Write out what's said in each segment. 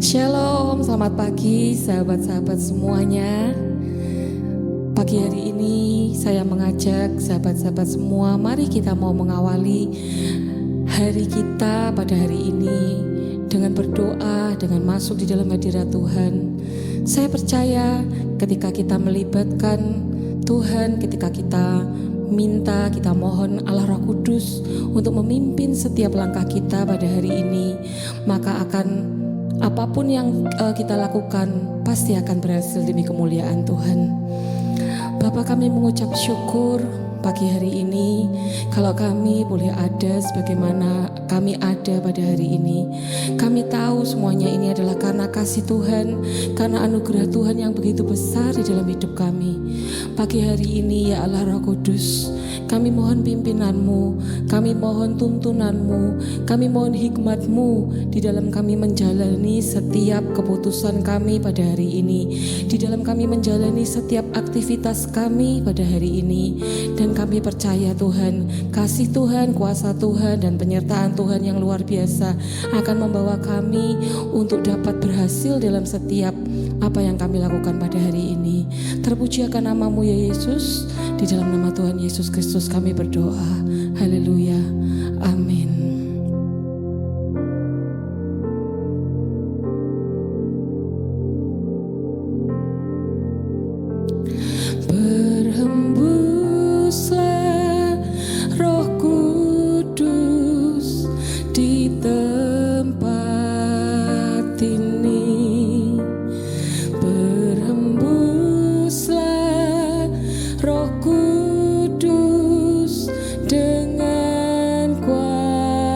Shalom, selamat pagi sahabat-sahabat semuanya. Pagi hari ini saya mengajak sahabat-sahabat semua, mari kita mau mengawali hari kita pada hari ini dengan berdoa, dengan masuk di dalam hadirat Tuhan. Saya percaya ketika kita melibatkan Tuhan, ketika kita minta, kita mohon Allah Roh Kudus untuk memimpin setiap langkah kita pada hari ini, maka akan apapun yang kita lakukan pasti akan berhasil demi kemuliaan Tuhan. Bapa, kami mengucap syukur pagi hari ini kalau kami boleh ada sebagaimana kami ada pada hari ini. Kami tahu semuanya ini adalah karena kasih Tuhan, karena anugerah Tuhan yang begitu besar di dalam hidup kami. Pagi hari ini ya Allah Roh Kudus, kami mohon pimpinanmu, kami mohon tuntunanmu, kami mohon hikmatmu di dalam kami menjalani setiap keputusan kami pada hari ini, di dalam kami menjalani setiap aktivitas kami pada hari ini. Dan kami percaya Tuhan, kasih Tuhan, kuasa Tuhan dan penyertaan Tuhan yang luar biasa akan membawa kami untuk dapat berhasil dalam setiap apa yang kami lakukan pada hari ini. Terpuji akan nama-Mu ya Yesus. Di dalam nama Tuhan Yesus Kristus kami berdoa. Haleluya. Amin. Berhembuslah Roh Kudus di tempat ini. Berhembuslah Roh Kudus dengan kuasa.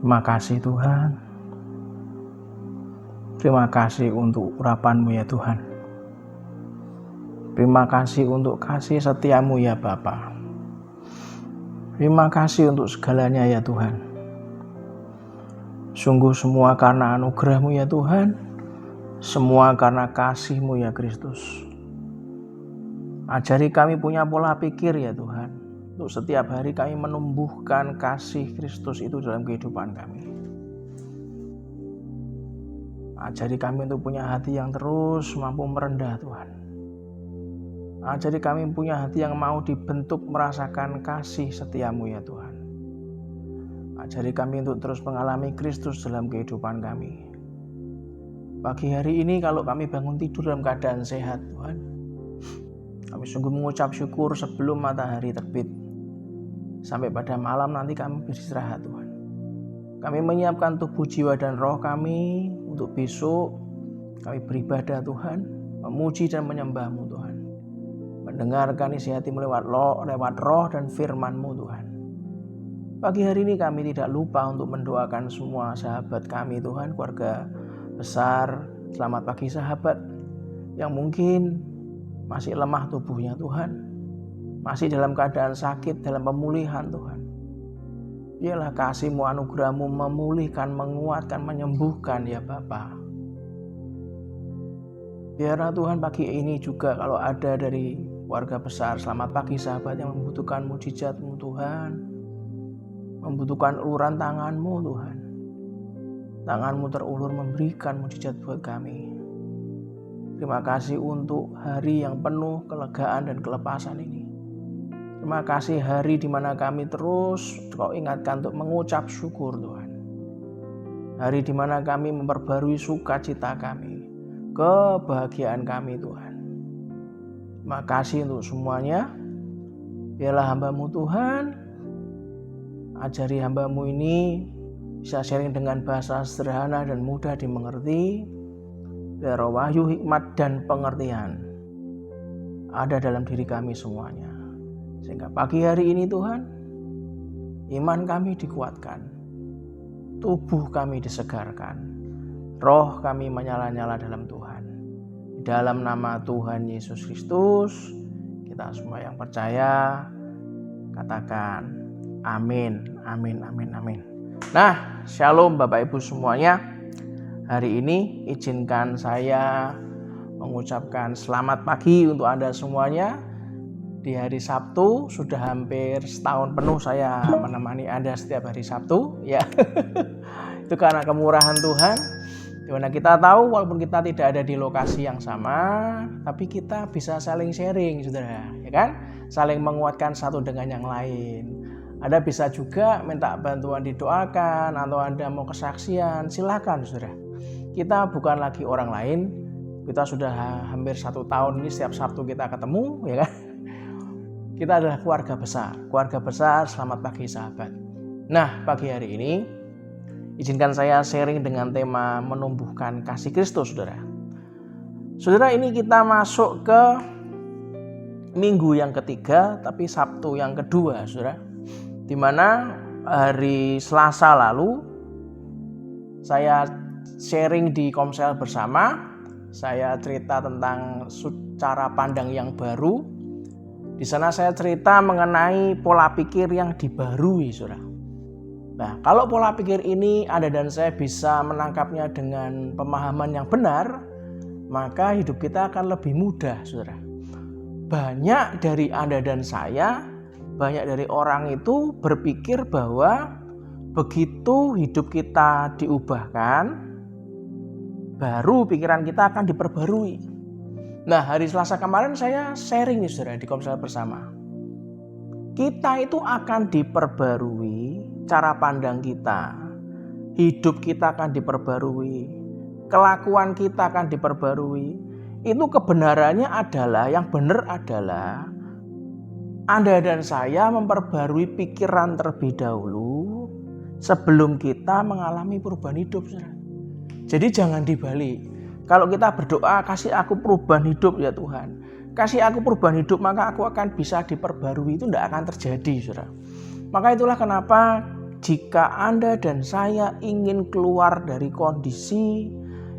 Terima kasih Tuhan. Terima kasih untuk urapan-Mu ya Tuhan. Terima kasih untuk kasih setia-Mu ya Bapa. Terima kasih untuk segalanya ya Tuhan. Sungguh semua karena anugerah-Mu ya Tuhan. Semua karena kasih-Mu ya Kristus. Ajari kami punya pola pikir ya Tuhan. Untuk setiap hari kami menumbuhkan kasih Kristus itu dalam kehidupan kami. Ajari kami untuk punya hati yang terus mampu merendah Tuhan. Ajari kami punya hati yang mau dibentuk merasakan kasih setia-Mu ya Tuhan. Ajari kami untuk terus mengalami Kristus dalam kehidupan kami. Pagi hari ini kalau kami bangun tidur dalam keadaan sehat Tuhan, kami sungguh mengucap syukur sebelum matahari terbit. Sampai pada malam nanti kami beristirahat Tuhan. Kami menyiapkan tubuh, jiwa, dan roh kami untuk besok kami beribadah Tuhan, memuji dan menyembah-Mu Tuhan. Mendengarkan isi hati-Mu lewat roh dan firman-Mu Tuhan. Pagi hari ini kami tidak lupa untuk mendoakan semua sahabat kami Tuhan, keluarga besar. Selamat pagi sahabat yang mungkin masih lemah tubuhnya Tuhan, masih dalam keadaan sakit, dalam pemulihan Tuhan. Biarlah kasih-Mu, anugerah-Mu memulihkan, menguatkan, menyembuhkan ya Bapa. Biarlah Tuhan pagi ini juga kalau ada dari keluarga besar, selamat pagi sahabat yang membutuhkan mujizat-Mu Tuhan, membutuhkan uluran tangan-Mu Tuhan. Tangan-Mu terulur memberikan mujizat buat kami. Terima kasih untuk hari yang penuh kelegaan dan kelepasan ini. Terima kasih hari di mana kami terus Kau ingatkan untuk mengucap syukur Tuhan. Hari di mana kami memperbarui sukacita kami, kebahagiaan kami Tuhan. Terima kasih untuk semuanya. Biarlah hamba-Mu Tuhan, ajari hamba-Mu ini bisa sharing dengan bahasa sederhana dan mudah dimengerti. Biar wahyu, hikmat, dan pengertian ada dalam diri kami semuanya. Sehingga pagi hari ini Tuhan, iman kami dikuatkan, tubuh kami disegarkan, roh kami menyala-nyala dalam Tuhan. Di dalam nama Tuhan Yesus Kristus, kita semua yang percaya katakan amin, amin, amin, amin. Nah, shalom Bapak Ibu semuanya. Hari ini izinkan saya mengucapkan selamat pagi untuk Anda semuanya. Di hari Sabtu sudah hampir setahun penuh saya menemani Anda setiap hari Sabtu ya. Itu karena kemurahan Tuhan. Dimana kita tahu walaupun kita tidak ada di lokasi yang sama, tapi kita bisa saling sharing Saudara, ya kan? Saling menguatkan satu dengan yang lain. Anda bisa juga minta bantuan didoakan atau Anda mau kesaksian, silakan Saudara. Kita bukan lagi orang lain, kita sudah hampir 1 tahun ini setiap Sabtu kita ketemu, ya kan? Kita adalah keluarga besar, selamat pagi sahabat. Nah, pagi hari ini, izinkan saya sharing dengan tema menumbuhkan kasih Kristus, Saudara. Saudara, ini kita masuk ke minggu yang ketiga, tapi Sabtu yang kedua, Saudara. Di mana hari Selasa lalu, saya sharing di Komsel bersama, saya cerita tentang cara pandang yang baru. Di sana saya cerita mengenai pola pikir yang dibarui, Saudara. Nah, kalau pola pikir ini Anda dan saya bisa menangkapnya dengan pemahaman yang benar, maka hidup kita akan lebih mudah, Saudara. Banyak dari Anda dan saya, banyak dari orang itu berpikir bahwa begitu hidup kita diubahkan, baru pikiran kita akan diperbarui. Nah, hari Selasa kemarin saya sharing nih Saudara di Komsel bersama. Kita itu akan diperbarui cara pandang kita. Hidup kita akan diperbarui. Kelakuan kita akan diperbarui. Itu kebenarannya adalah, yang benar adalah Anda dan saya memperbarui pikiran terlebih dahulu sebelum kita mengalami perubahan hidup, Saudara. Jadi jangan dibalik. Kalau kita berdoa, kasih aku perubahan hidup ya Tuhan. Kasih aku perubahan hidup, maka aku akan bisa diperbarui. Itu tidak akan terjadi, Saudara. Maka itulah kenapa jika Anda dan saya ingin keluar dari kondisi,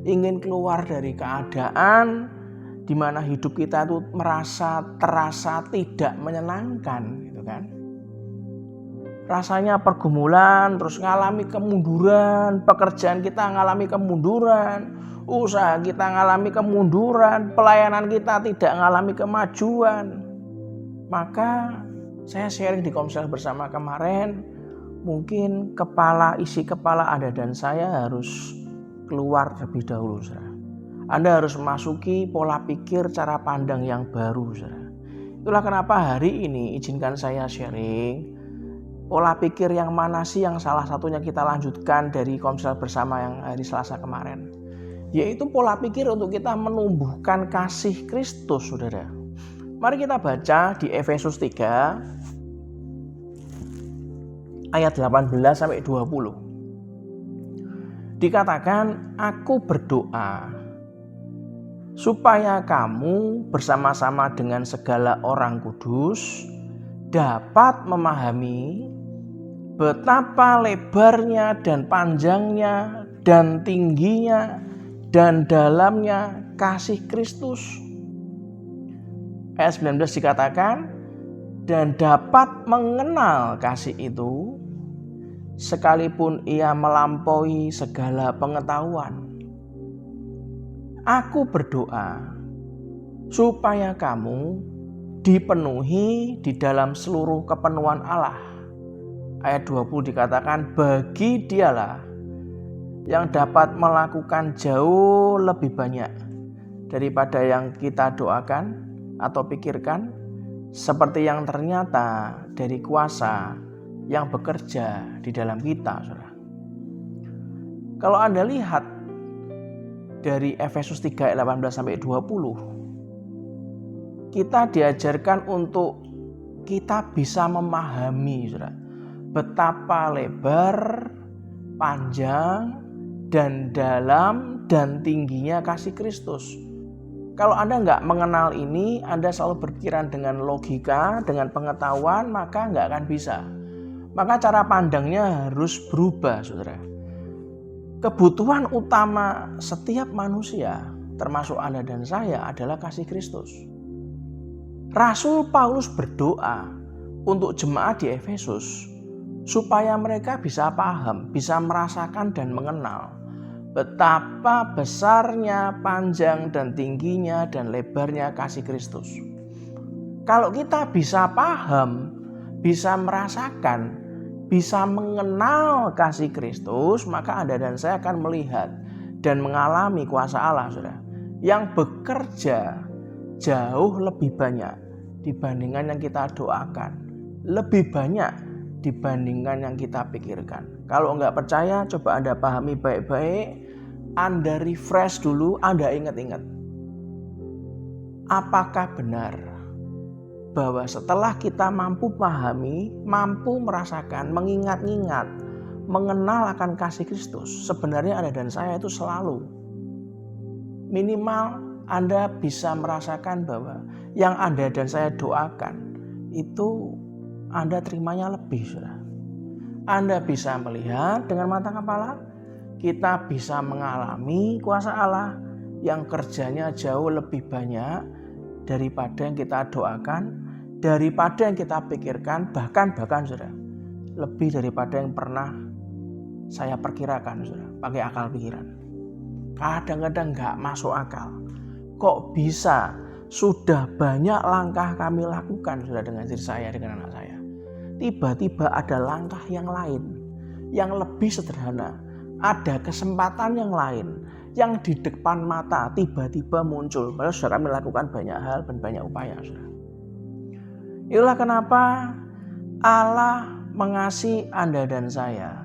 ingin keluar dari keadaan di mana hidup kita itu terasa tidak menyenangkan gitu kan. Rasanya pergumulan, terus ngalami kemunduran, pekerjaan kita ngalami kemunduran, usaha kita ngalami kemunduran, pelayanan kita tidak ngalami kemajuan. Maka saya sharing di Komsel Bersama kemarin, mungkin isi kepala Anda dan saya harus keluar terlebih dahulu, saudara. Anda harus memasuki pola pikir cara pandang yang baru, saudara. Itulah kenapa hari ini izinkan saya sharing pola pikir yang mana sih yang salah satunya kita lanjutkan dari Komsel Bersama yang hari Selasa kemarin. Yaitu pola pikir untuk kita menumbuhkan kasih Kristus, saudara. Mari kita baca di Efesus 3 ayat 18-20. Dikatakan, aku berdoa supaya kamu bersama-sama dengan segala orang kudus dapat memahami betapa lebarnya dan panjangnya dan tingginya dan dalamnya kasih Kristus. Ayat 19 dikatakan, dan dapat mengenal kasih itu sekalipun ia melampaui segala pengetahuan. Aku berdoa supaya kamu dipenuhi di dalam seluruh kepenuhan Allah. Ayat 20 dikatakan, bagi dialah yang dapat melakukan jauh lebih banyak daripada yang kita doakan atau pikirkan, seperti yang ternyata dari kuasa yang bekerja di dalam kita, saudara. Kalau Anda lihat dari Efesus 3 ayat 18-20, kita diajarkan untuk kita bisa memahami, saudara, betapa lebar, panjang, dan dalam dan tingginya kasih Kristus. Kalau Anda nggak mengenal ini, Anda selalu berpikiran dengan logika, dengan pengetahuan, maka nggak akan bisa. Maka cara pandangnya harus berubah, saudara. Kebutuhan utama setiap manusia, termasuk Anda dan saya, adalah kasih Kristus. Rasul Paulus berdoa untuk jemaat di Efesus supaya mereka bisa paham, bisa merasakan dan mengenal betapa besarnya, panjang dan tingginya dan lebarnya kasih Kristus. Kalau kita bisa paham, bisa merasakan, bisa mengenal kasih Kristus, maka Anda dan saya akan melihat dan mengalami kuasa Allah, saudara, yang bekerja jauh lebih banyak dibandingkan yang kita doakan, lebih banyak dibandingkan yang kita pikirkan. Kalau nggak percaya, coba Anda pahami baik-baik, Anda refresh dulu, Anda ingat-ingat. Apakah benar bahwa setelah kita mampu pahami, mampu merasakan, mengingat-ingat, mengenal akan kasih Kristus, sebenarnya Anda dan saya itu selalu minimal Anda bisa merasakan bahwa yang Anda dan saya doakan itu Anda terimanya lebih, saudara. Anda bisa melihat dengan mata kepala, kita bisa mengalami kuasa Allah yang kerjanya jauh lebih banyak daripada yang kita doakan, daripada yang kita pikirkan, bahkan saudara, lebih daripada yang pernah saya perkirakan, saudara, pakai akal pikiran. Kadang-kadang nggak masuk akal. Kok bisa sudah banyak langkah kami lakukan, saudara, dengan diri saya, dengan anak saya. Tiba-tiba ada langkah yang lain, yang lebih sederhana. Ada kesempatan yang lain, yang di depan mata tiba-tiba muncul. Padahal sudah kami lakukan banyak hal dan banyak upaya, saudara. Itulah kenapa Allah mengasihi Anda dan saya.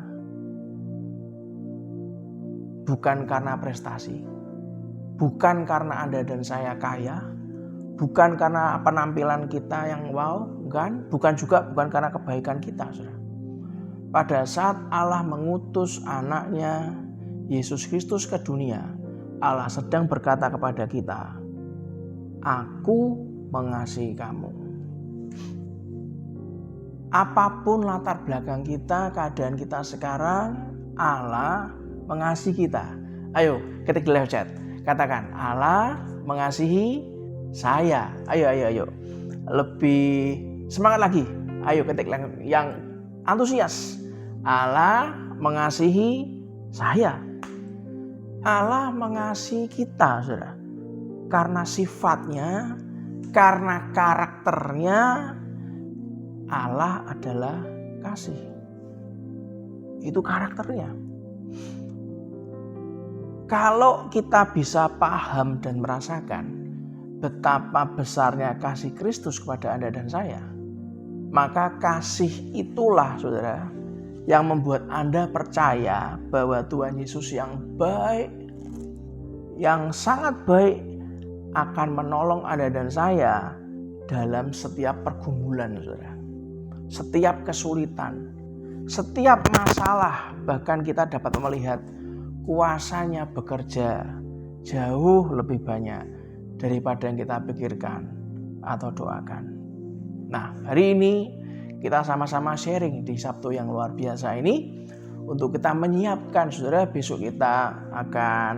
Bukan karena prestasi, bukan karena Anda dan saya kaya, bukan karena penampilan kita yang wow, bukan karena kebaikan kita, saudara. Pada saat Allah mengutus anaknya Yesus Kristus ke dunia, Allah sedang berkata kepada kita, aku mengasihi kamu. apapun latar belakang kita, keadaan kita sekarang, Allah mengasihi kita. Ayo ketik di live chat, katakan Allah mengasihi saya. Ayo. Lebih semangat lagi. Ayo ketik yang antusias. Allah mengasihi saya. Allah mengasihi kita, saudara. Karena sifatnya, karena karakternya, Allah adalah kasih. Itu karakternya. Kalau kita bisa paham dan merasakan betapa besarnya kasih Kristus kepada Anda dan saya, maka kasih itulah, saudara, yang membuat Anda percaya bahwa Tuhan Yesus yang baik, yang sangat baik, akan menolong Anda dan saya dalam setiap pergumulan, saudara. Setiap kesulitan, setiap masalah, bahkan kita dapat melihat kuasanya bekerja jauh lebih banyak daripada yang kita pikirkan atau doakan. Nah, hari ini kita sama-sama sharing di Sabtu yang luar biasa ini untuk kita menyiapkan, saudara, besok kita akan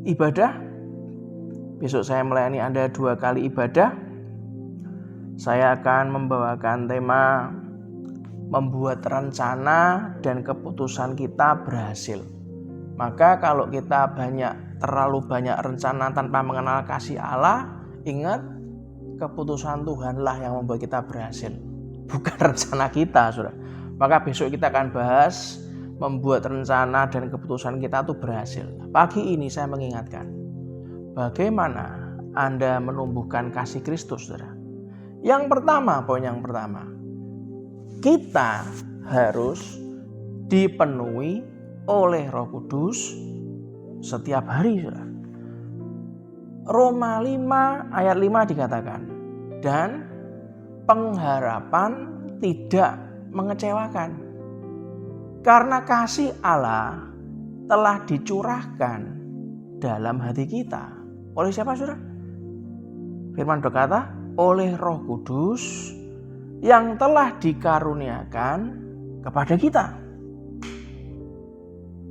ibadah. Besok saya melayani Anda 2 kali ibadah. Saya akan membawakan tema membuat rencana dan keputusan kita berhasil. Maka kalau kita terlalu banyak rencana tanpa mengenal kasih Allah, ingat, keputusan Tuhanlah yang membuat kita berhasil, bukan rencana kita, saudara. Maka besok kita akan bahas membuat rencana dan keputusan kita itu berhasil. Pagi ini saya mengingatkan, bagaimana Anda menumbuhkan kasih Kristus, saudara. Poin yang pertama, kita harus dipenuhi oleh Roh Kudus setiap hari, saudara. Roma 5 ayat 5 dikatakan, dan pengharapan tidak mengecewakan, karena kasih Allah telah dicurahkan dalam hati kita. Oleh siapa, saudara? Firman berkata, oleh Roh Kudus yang telah dikaruniakan kepada kita.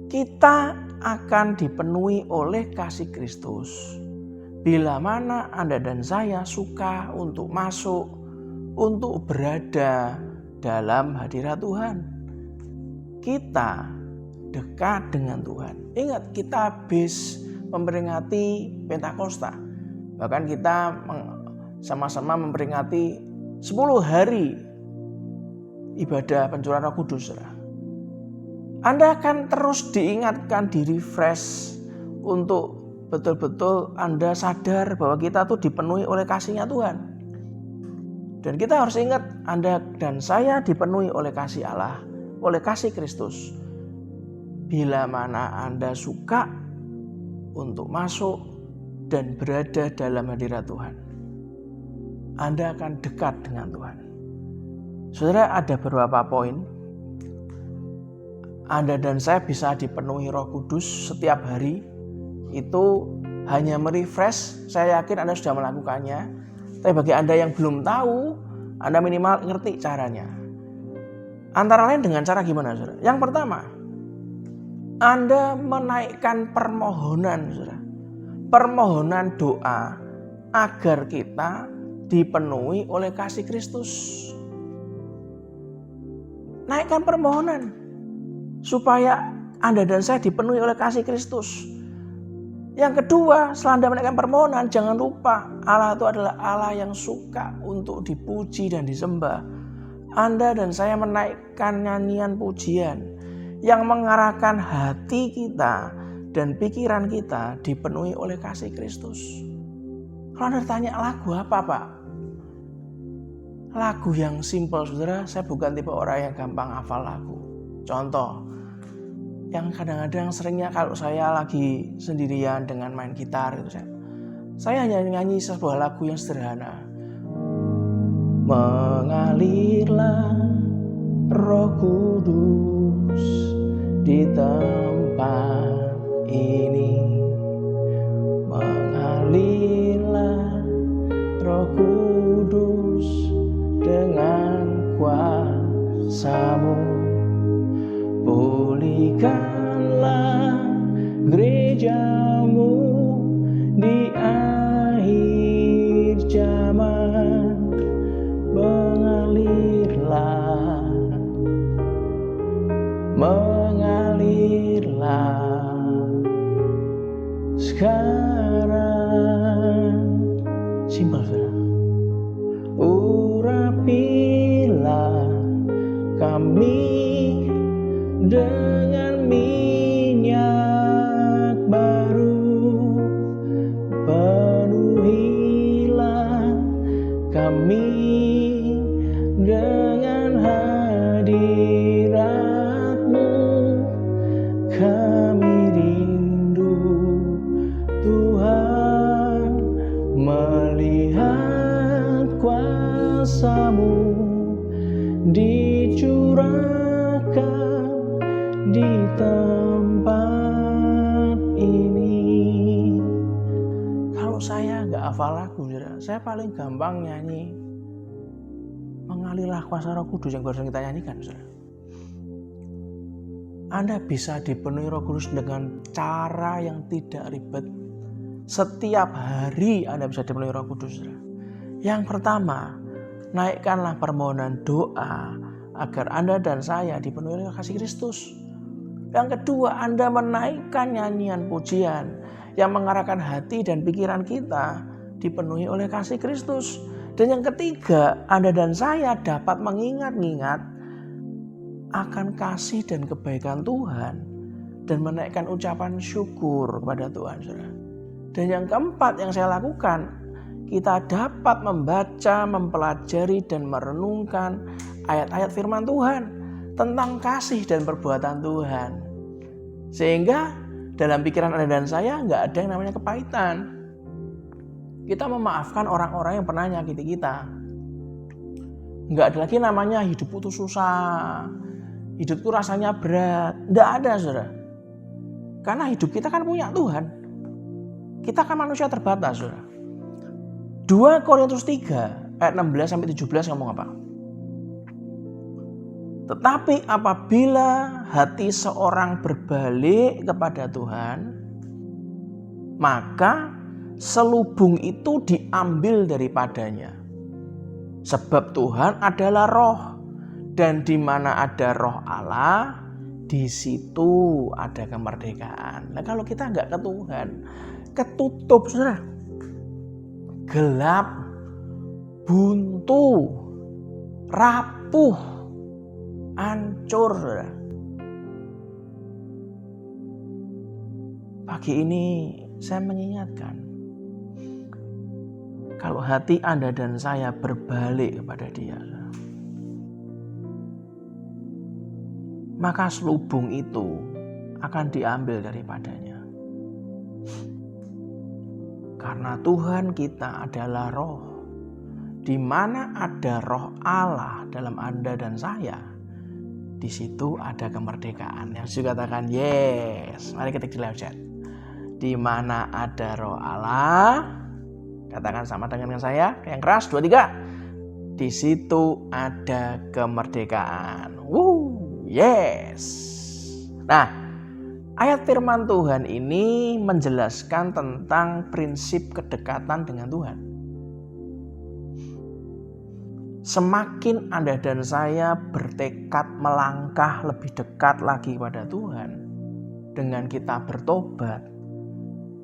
Kita akan dipenuhi oleh kasih Kristus bila mana Anda dan saya suka untuk masuk, untuk berada dalam hadirat Tuhan. Kita dekat dengan Tuhan. Ingat, kita habis memperingati Pentakosta. Bahkan kita sama-sama memperingati 10 hari ibadah pencurahan Roh Kudus. Anda akan terus diingatkan, di-refresh untuk betul-betul Anda sadar bahwa kita tuh dipenuhi oleh kasih-Nya Tuhan. Dan kita harus ingat, Anda dan saya dipenuhi oleh kasih Allah, oleh kasih Kristus. Bila mana Anda suka untuk masuk dan berada dalam hadirat Tuhan, Anda akan dekat dengan Tuhan. Saudara, ada beberapa poin. Anda dan saya bisa dipenuhi Roh Kudus setiap hari. Itu hanya merefresh. Saya yakin Anda sudah melakukannya. Tapi bagi Anda yang belum tahu, Anda minimal ngerti caranya. Antara lain dengan cara gimana, saudara? Yang pertama, Anda menaikkan permohonan, saudara. Permohonan doa agar kita dipenuhi oleh kasih Kristus. Naikkan permohonan supaya Anda dan saya dipenuhi oleh kasih Kristus. Yang kedua, setelah Anda menaikkan permohonan, jangan lupa Allah itu adalah Allah yang suka untuk dipuji dan disembah. Anda dan saya menaikkan nyanyian pujian yang mengarahkan hati kita dan pikiran kita dipenuhi oleh kasih Kristus. Kalau Anda tanya lagu apa, Pak? Lagu yang simpel, saudara. Saya bukan tipe orang yang gampang hafal lagu. Contoh, yang kadang-kadang seringnya kalau saya lagi sendirian dengan main gitar, itu saya hanya nyanyi sebuah lagu yang sederhana. Mengalirlah Roh Kudus di tempat ini, mengalirlah Roh Kudus dengan dengan minyak baru. Penuhilah kami dengan hadirat-Mu. Kami rindu Tuhan melihat kuasa-Mu dicurahkan di tempat ini. Kalau saya nggak hafal lagu, saya paling gampang nyanyi Mengalirlah Kuasa Roh Kudus yang barusan kita nyanyikan. Anda bisa dipenuhi Roh Kudus dengan cara yang tidak ribet. Setiap hari Anda bisa dipenuhi Roh Kudus. Yang pertama, naikkanlah permohonan doa agar Anda dan saya dipenuhi oleh kasih Kristus. Yang kedua, Anda menaikkan nyanyian pujian yang mengarahkan hati dan pikiran kita dipenuhi oleh kasih Kristus. Dan yang ketiga, Anda dan saya dapat mengingat-ingat akan kasih dan kebaikan Tuhan dan menaikkan ucapan syukur kepada Tuhan. Dan yang keempat yang saya lakukan, kita dapat membaca, mempelajari dan merenungkan ayat-ayat firman Tuhan tentang kasih dan perbuatan Tuhan. Sehingga dalam pikiran Anda dan saya nggak ada yang namanya kepahitan. Kita memaafkan orang-orang yang pernah nyakiti kita. Nggak ada lagi namanya hidup putus susah, hidupku rasanya berat. Nggak ada, saudara. Karena hidup kita kan punya Tuhan. Kita kan manusia terbatas, saudara. 2 Korintus 3 ayat 16-17 ngomong apa? Tetapi apabila hati seorang berbalik kepada Tuhan, maka selubung itu diambil daripadanya. Sebab Tuhan adalah roh, dan di mana ada roh Allah, di situ ada kemerdekaan. Nah, kalau kita nggak ke Tuhan, ketutup, saudara, gelap, buntu, rapuh, hancur, saudara. Pagi ini saya mengingatkan, kalau hati Anda dan saya berbalik kepada Dia, maka selubung itu akan diambil daripadanya. Karena Tuhan kita adalah roh. Di mana ada roh Allah dalam Anda dan saya, di situ ada kemerdekaan. Yang sudah katakan yes. Mari ketik di live chat. Di mana ada roh Allah, katakan sama dengan saya, yang keras, 2, 3. Di situ ada kemerdekaan. Yes. Nah, ayat firman Tuhan ini menjelaskan tentang prinsip kedekatan dengan Tuhan. Semakin Anda dan saya bertekad melangkah lebih dekat lagi kepada Tuhan, dengan kita bertobat,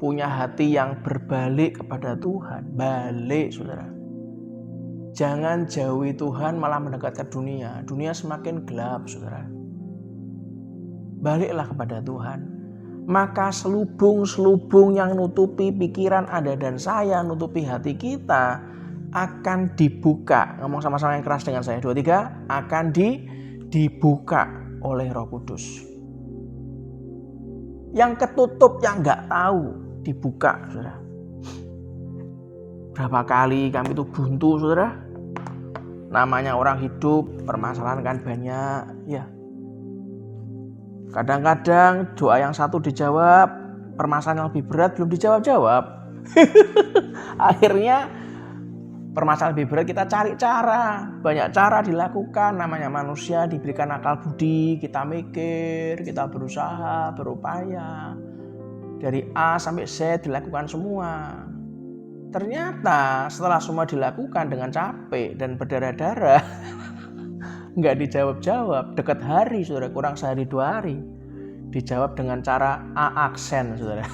punya hati yang berbalik kepada Tuhan, balik, saudara. Jangan jauhi Tuhan malah mendekat ke dunia. Dunia semakin gelap, saudara. Baliklah kepada Tuhan. Maka selubung-selubung yang nutupi pikiran Anda dan saya, nutupi hati kita, akan dibuka. Ngomong sama-sama yang keras dengan saya, 2, 3. Akan dibuka oleh Roh Kudus. Yang ketutup, yang nggak tahu, dibuka, saudara. Berapa kali kami itu buntu, saudara. Namanya orang hidup, permasalahan kan banyak, ya. Kadang-kadang doa yang satu dijawab, permasalahan yang lebih berat belum dijawab-jawab. Akhirnya permasalahan lebih berat kita cari cara. Banyak cara dilakukan, namanya manusia diberikan akal budi, kita mikir, kita berusaha, berupaya. Dari A sampai Z dilakukan semua. Ternyata setelah semua dilakukan dengan capek dan berdarah-darah, nggak dijawab-jawab. Dekat hari, saudara, kurang sehari 2 hari. Dijawab dengan cara A aksen, saudara.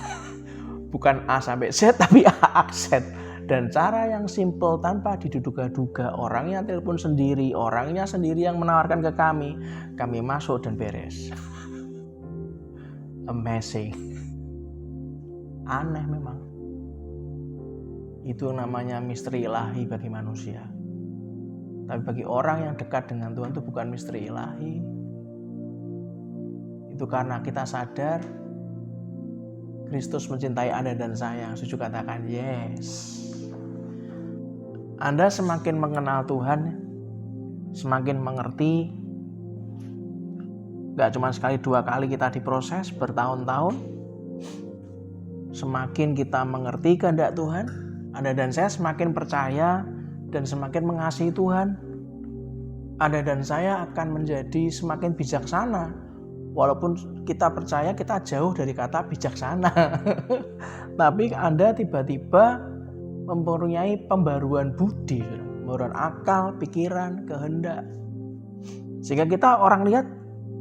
Bukan A sampai Z, tapi A aksen. Dan cara yang simple tanpa diduga-duga, orangnya telepon sendiri, orangnya sendiri yang menawarkan ke kami masuk dan beres. Amazing. Aneh memang. Itu namanya misteri ilahi bagi manusia. Tapi bagi orang yang dekat dengan Tuhan itu bukan misteri ilahi. Itu karena kita sadar Kristus mencintai Anda dan saya. Setuju katakan yes. Anda semakin mengenal Tuhan, semakin mengerti. Gak cuma sekali dua kali kita diproses bertahun-tahun. Semakin kita mengerti kehendak Tuhan, Anda dan saya semakin percaya dan semakin mengasihi Tuhan. Anda dan saya akan menjadi semakin bijaksana. Walaupun kita percaya kita jauh dari kata bijaksana. Tapi Anda tiba-tiba mempunyai pembaruan budi, pembaruan akal, pikiran, kehendak. Sehingga kita orang lihat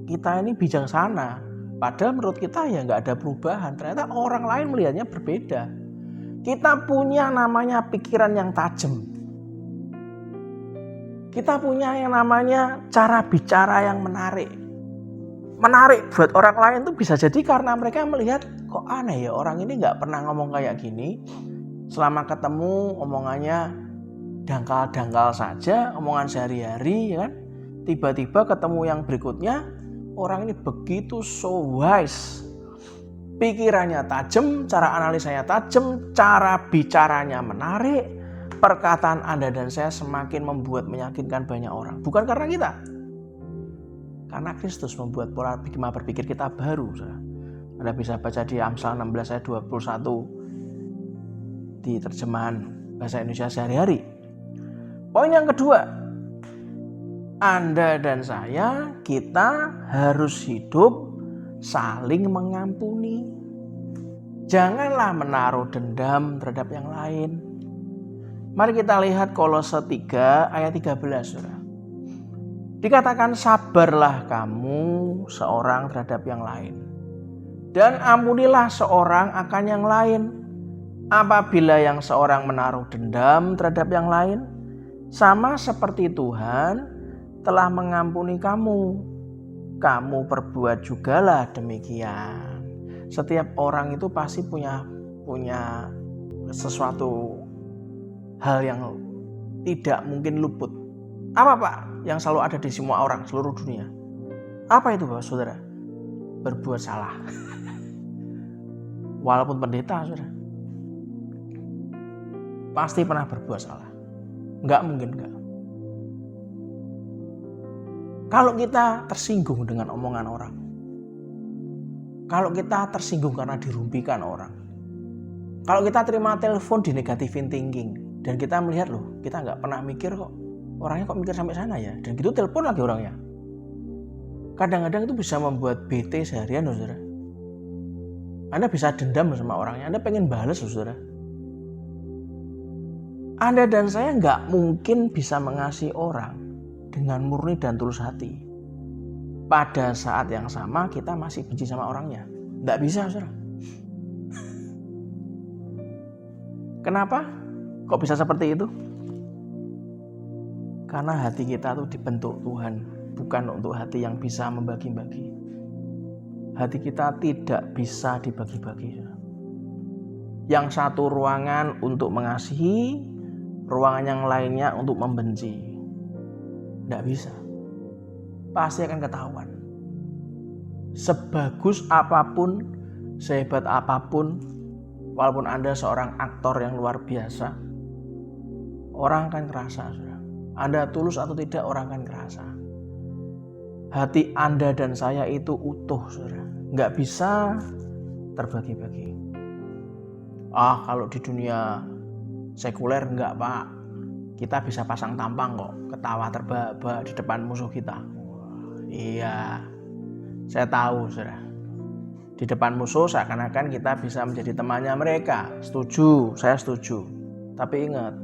kita ini bijaksana. Padahal menurut kita ya nggak ada perubahan. Ternyata orang lain melihatnya berbeda. Kita punya namanya pikiran yang tajam. Kita punya yang namanya cara bicara yang menarik. Menarik buat orang lain tuh bisa jadi karena mereka melihat kok aneh ya orang ini nggak pernah ngomong kayak gini. Selama ketemu omongannya dangkal-dangkal saja, omongan sehari-hari ya kan. Tiba-tiba ketemu yang berikutnya, orang ini begitu so wise. Pikirannya tajam, cara analisanya tajam, cara bicaranya menarik. Perkataan Anda dan saya semakin membuat meyakinkan banyak orang. Bukan karena kita. Karena Kristus membuat pola berpikir kita baru. Anda bisa baca di Amsal 16 ayat 21. Di terjemahan bahasa Indonesia sehari-hari. Poin yang kedua, Anda dan saya, kita harus hidup saling mengampuni. Janganlah menaruh dendam terhadap yang lain. Mari kita lihat Kolose 3 ayat 13. Saudara. Dikatakan sabarlah kamu seorang terhadap yang lain. Dan ampunilah seorang akan yang lain. Apabila yang seorang menaruh dendam terhadap yang lain, sama seperti Tuhan telah mengampuni kamu, kamu perbuat jugalah demikian. Setiap orang itu pasti punya sesuatu hal yang tidak mungkin luput. Apa Pak yang selalu ada di semua orang seluruh dunia? Apa itu Bapak Saudara? Berbuat salah. Walaupun pendeta Saudara, pasti pernah berbuat salah. Enggak mungkin enggak. Kalau kita tersinggung dengan omongan orang, kalau kita tersinggung karena dirumpikan orang, kalau kita terima telepon di negative thinking dan kita melihat loh, kita nggak pernah mikir kok, orangnya kok mikir sampai sana ya, dan gitu telepon lagi orangnya. Kadang-kadang itu bisa membuat bete seharian loh saudara. Anda bisa dendam sama orangnya, Anda pengen balas loh saudara. Anda dan saya nggak mungkin bisa mengasihi orang dengan murni dan tulus hati. Pada saat yang sama kita masih benci sama orangnya. Nggak bisa, saudara. Kenapa? Kok bisa seperti itu? Karena hati kita tuh dibentuk Tuhan, bukan untuk hati yang bisa membagi-bagi. Hati kita tidak bisa dibagi-bagi. Yang satu ruangan untuk mengasihi, ruangan yang lainnya untuk membenci. Tidak bisa. Pasti akan ketahuan. Sebagus apapun, sehebat apapun, walaupun Anda seorang aktor yang luar biasa, orang akan kerasa. Anda tulus atau tidak, orang akan kerasa. Hati Anda dan saya itu utuh, saudara. Nggak bisa terbagi-bagi. Kalau di dunia sekuler enggak Pak, kita bisa pasang tampang kok, ketawa terbahak-bahak di depan musuh kita. Iya, saya tahu saudara. Di depan musuh seakan-akan kita bisa menjadi temannya mereka. Setuju, saya setuju. Tapi ingat,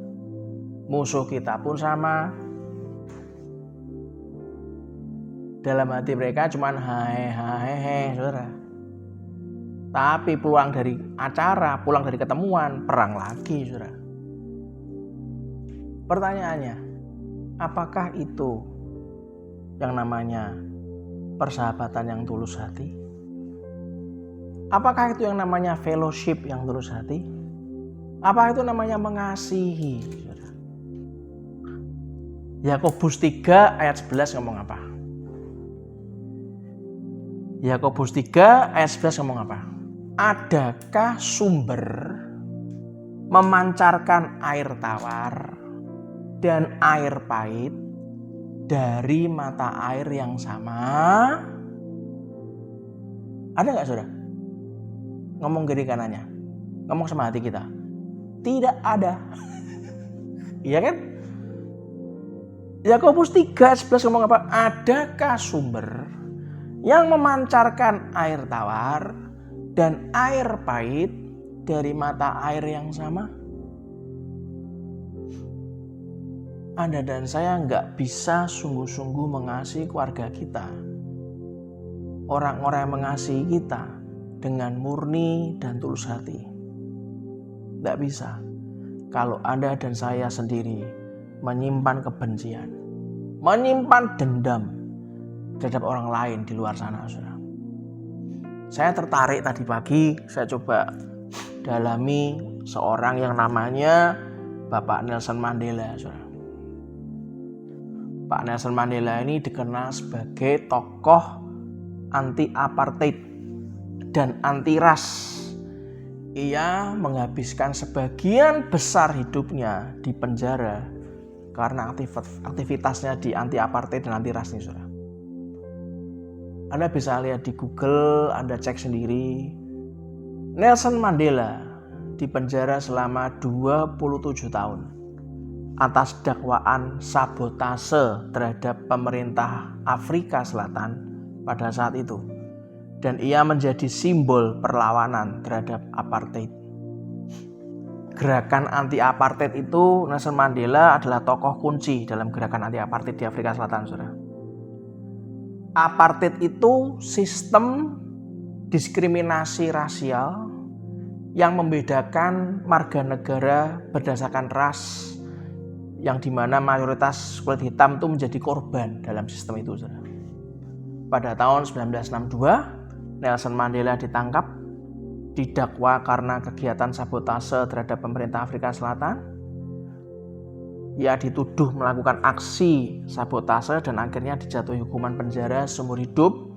musuh kita pun sama. Dalam hati mereka cuman hai saudara. Tapi pulang dari acara, pulang dari ketemuan, perang lagi saudara. Pertanyaannya, apakah itu yang namanya persahabatan yang tulus hati? Apakah itu yang namanya fellowship yang tulus hati? Apa itu namanya mengasihi? Yakobus 3 ayat 11 ngomong apa? Yakobus 3 ayat 11 ngomong apa? Adakah sumber memancarkan air tawar dan air pahit dari mata air yang sama? Ada nggak saudara? Ngomong kiri kanannya, ngomong sama hati kita. Tidak ada. Iya kan? Yakobus 3 ayat 11 ngomong apa? Adakah sumber yang memancarkan air tawar dan air pahit dari mata air yang sama? Anda dan saya nggak bisa sungguh-sungguh mengasihi keluarga kita, orang-orang yang mengasihi kita dengan murni dan tulus hati. Nggak bisa kalau Anda dan saya sendiri menyimpan kebencian, menyimpan dendam terhadap orang lain di luar sana, saudara. Saya tertarik tadi pagi, saya coba dalami seorang yang namanya Bapak Nelson Mandela, saudara. Pak Nelson Mandela ini dikenal sebagai tokoh anti-apartheid dan anti-ras. Ia menghabiskan sebagian besar hidupnya di penjara karena aktivitasnya di anti-apartheid dan anti-ras ini, saudara. Anda bisa lihat di Google, Anda cek sendiri. Nelson Mandela dipenjara selama 27 tahun atas dakwaan sabotase terhadap pemerintah Afrika Selatan pada saat itu. Dan ia menjadi simbol perlawanan terhadap apartheid. Gerakan anti-apartheid itu, Nelson Mandela adalah tokoh kunci dalam gerakan anti-apartheid di Afrika Selatan, saudara. Apartheid itu sistem diskriminasi rasial yang membedakan marga negara berdasarkan ras, yang dimana mayoritas kulit hitam itu menjadi korban dalam sistem itu, saudara. Pada tahun 1962, Nelson Mandela ditangkap, didakwa karena kegiatan sabotase terhadap pemerintah Afrika Selatan. Ia dituduh melakukan aksi sabotase dan akhirnya dijatuhi hukuman penjara seumur hidup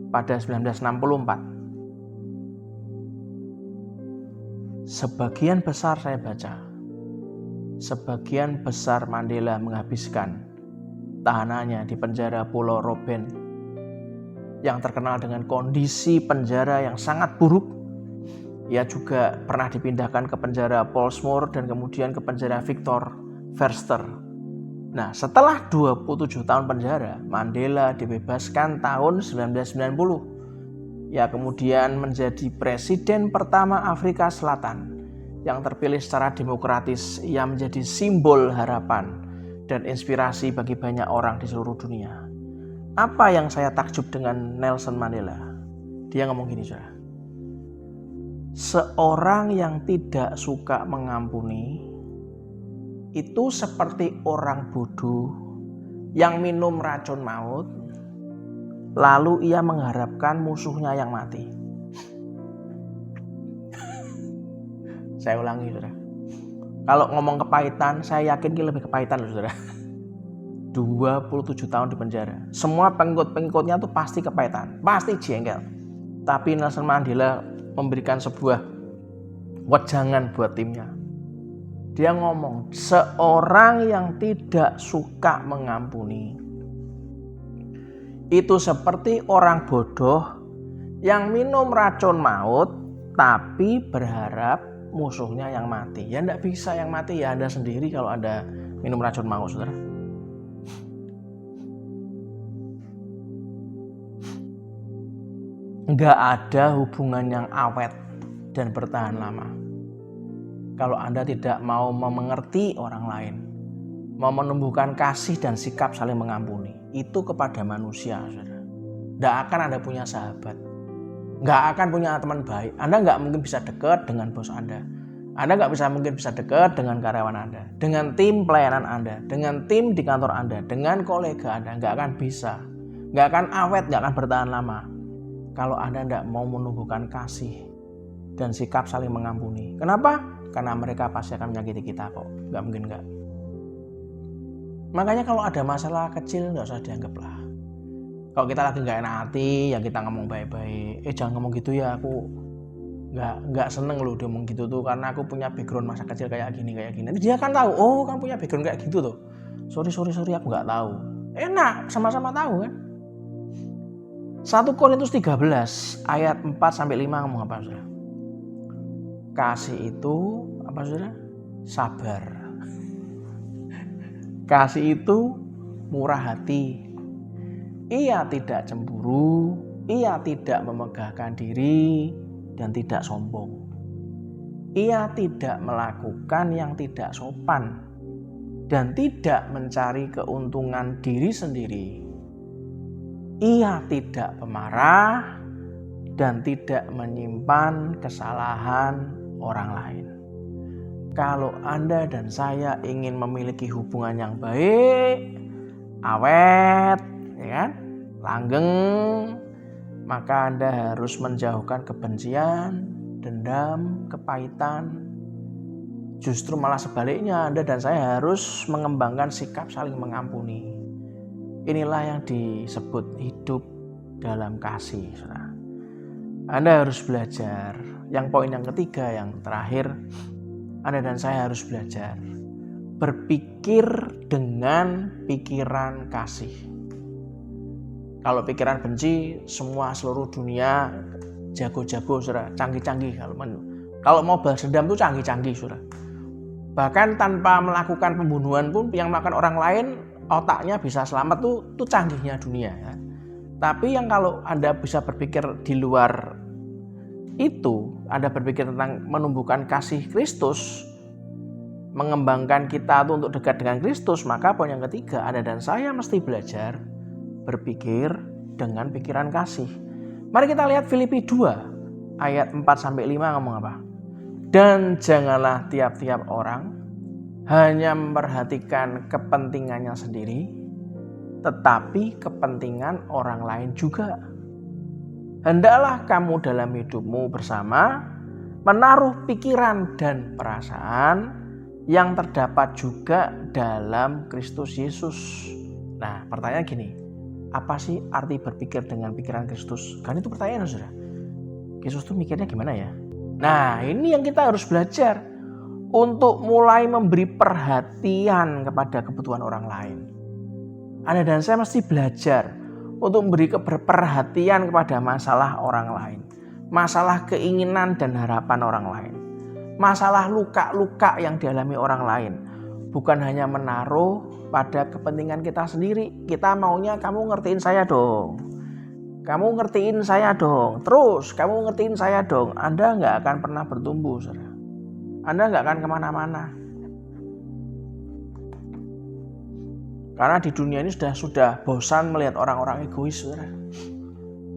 pada 1964. Sebagian besar saya baca, sebagian besar Mandela menghabiskan tahanannya di penjara Pulau Robben yang terkenal dengan kondisi penjara yang sangat buruk. Ia juga pernah dipindahkan ke penjara Pollsmoor dan kemudian ke penjara Victor Verster. Nah, setelah 27 tahun penjara, Mandela dibebaskan tahun 1990. Ia kemudian menjadi presiden pertama Afrika Selatan yang terpilih secara demokratis. Ia menjadi simbol harapan dan inspirasi bagi banyak orang di seluruh dunia. Apa yang saya takjub dengan Nelson Mandela? Dia ngomong gini, saudara. Seorang yang tidak suka mengampuni itu seperti orang bodoh yang minum racun maut, lalu ia mengharapkan musuhnya yang mati. Saya ulangi, saudara. Kalau ngomong kepahitan, saya yakin ini lebih kepahitan, saudara. 27 tahun di penjara. Semua pengikut-pengikutnya tuh pasti kepahitan, pasti jengkel. Tapi Nelson Mandela memberikan sebuah wejangan buat timnya. Dia ngomong, seorang yang tidak suka mengampuni itu seperti orang bodoh yang minum racun maut tapi berharap musuhnya yang mati. Ya enggak bisa yang mati, ya Anda sendiri kalau Anda minum racun maut, saudara. Enggak ada hubungan yang awet dan bertahan lama kalau Anda tidak mau mengerti orang lain, mau menumbuhkan kasih dan sikap saling mengampuni. Itu kepada manusia, saudara. Enggak akan Anda punya sahabat, enggak akan punya teman baik. Anda enggak mungkin bisa dekat dengan bos Anda. Anda mungkin bisa dekat dengan karyawan Anda, dengan tim pelayanan Anda, dengan tim di kantor Anda, dengan kolega Anda. Nggak akan bisa, nggak akan awet, nggak akan bertahan lama kalau Anda nggak mau menumbuhkan kasih dan sikap saling mengampuni. Kenapa? Karena mereka pasti akan menyakiti kita kok, nggak mungkin nggak. Makanya kalau ada masalah kecil nggak usah dianggap lah. Kalau kita lagi nggak enak hati, ya kita ngomong baik-baik. Jangan ngomong gitu ya, aku nggak seneng loh dia ngomong gitu tuh, karena aku punya background masa kecil kayak gini. Nanti dia kan tahu, oh kan punya background kayak gitu tuh. Sorry aku nggak tahu. Enak, sama-sama tahu kan. 1 Korintus 13 ayat 4-5 ngomong apa saudara? Kasih itu apa saudara? Sabar. Kasih itu murah hati. Ia tidak cemburu, ia tidak memegahkan diri, dan tidak sombong. Ia tidak melakukan yang tidak sopan dan tidak mencari keuntungan diri sendiri. Ia tidak pemarah dan tidak menyimpan kesalahan orang lain. Kalau Anda dan saya ingin memiliki hubungan yang baik, awet, ya kan? Langgeng, maka Anda harus menjauhkan kebencian, dendam, kepahitan. Justru malah sebaliknya, Anda dan saya harus mengembangkan sikap saling mengampuni. Inilah yang disebut hidup dalam kasih. Anda harus belajar. Yang poin yang ketiga, yang terakhir, Anda dan saya harus belajar berpikir dengan pikiran kasih. Kalau pikiran benci, semua seluruh dunia jago-jago, saudara, canggih-canggih. Kalau mau balas dendam tuh canggih-canggih, saudara. Bahkan tanpa melakukan pembunuhan pun, yang melakukan orang lain otaknya bisa selamat tuh canggihnya dunia. Ya. Tapi yang kalau Anda bisa berpikir di luar itu, Anda berpikir tentang menumbuhkan kasih Kristus, mengembangkan kita tuh untuk dekat dengan Kristus, maka poin yang ketiga, Anda dan saya mesti belajar berpikir dengan pikiran kasih. Mari kita lihat Filipi 2 ayat 4-5 ngomong apa? Dan janganlah tiap-tiap orang hanya memperhatikan kepentingannya sendiri, tetapi kepentingan orang lain juga. Hendaklah kamu dalam hidupmu bersama menaruh pikiran dan perasaan yang terdapat juga dalam Kristus Yesus. Nah, pertanyaan gini, apa sih arti berpikir dengan pikiran Kristus? Kan itu pertanyaan, saudara. Yesus tuh mikirnya gimana ya? Nah, ini yang kita harus belajar untuk mulai memberi perhatian kepada kebutuhan orang lain. Anda dan saya mesti belajar untuk memberi perhatian kepada masalah orang lain, masalah keinginan dan harapan orang lain, masalah luka-luka yang dialami orang lain. Bukan hanya menaruh pada kepentingan kita sendiri. Kita maunya kamu ngertiin saya dong. Kamu ngertiin saya dong. Terus kamu ngertiin saya dong. Anda nggak akan pernah bertumbuh, saudara. Anda nggak akan kemana-mana. Karena di dunia ini sudah bosan melihat orang-orang egois, saudara.